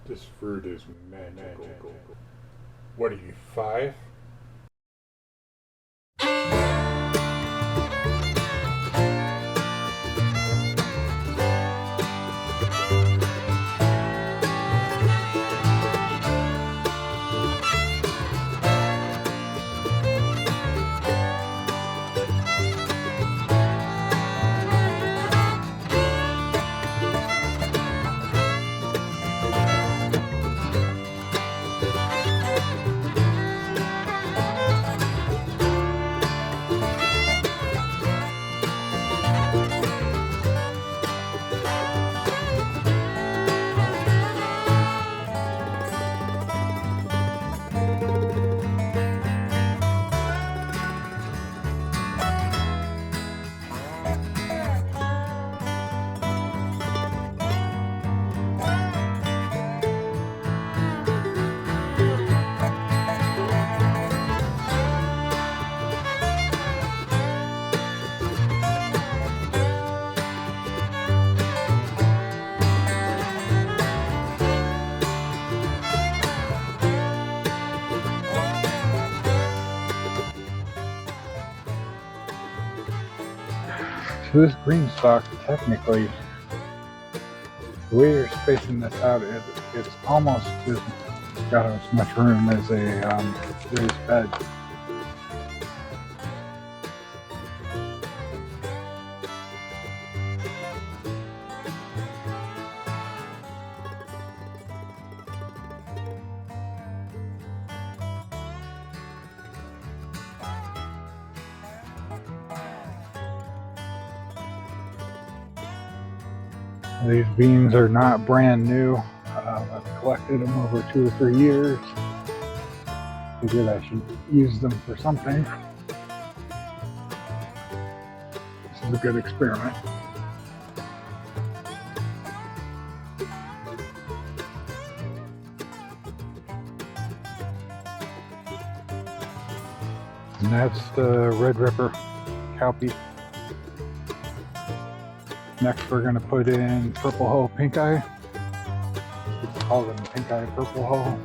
This fruit is magical. What are you, 5? So this green stalk, technically, the way you're spacing this out, it's almost got as much room as a raised bed. These beans are not brand new. I've collected them over 2 or 3 years. Figured I should use them for something. This is a good experiment. And that's the Red Ripper cowpea. Next we're going to put in purple hoe pink eye. People call them pink eye purple hoe.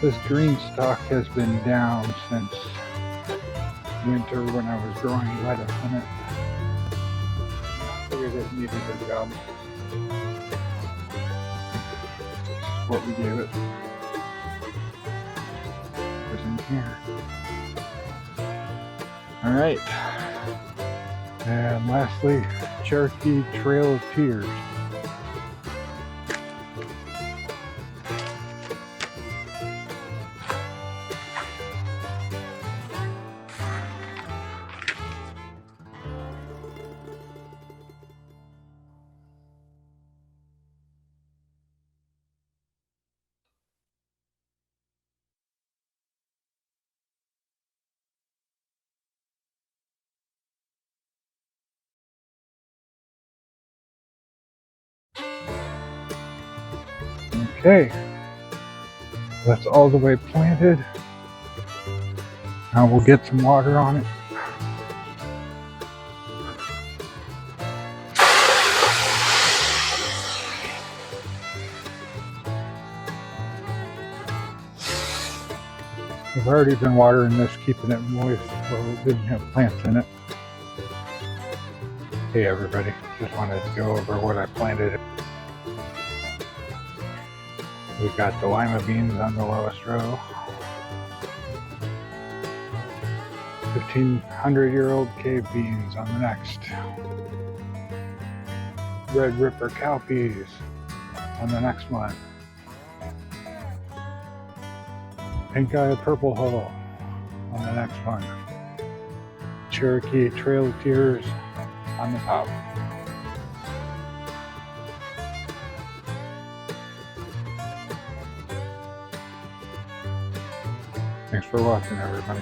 This green stalk has been down since winter when I was growing lettuce in it. I figured it needed a job. This is what we gave it. Goes in here. Alright. And lastly, Cherokee Trail of Tears. Okay, that's all the way planted. Now we'll get some water on it. I've already been watering this, keeping it moist so it didn't have plants in it. Hey everybody, just wanted to go over what I planted. We've got the lima beans on the lowest row. 1,500-year-old cave beans on the next. Red Ripper cowpeas on the next one. Pink eye purple hoe on the next one. Cherokee Trail of Tears on the top. Thanks for watching, everybody.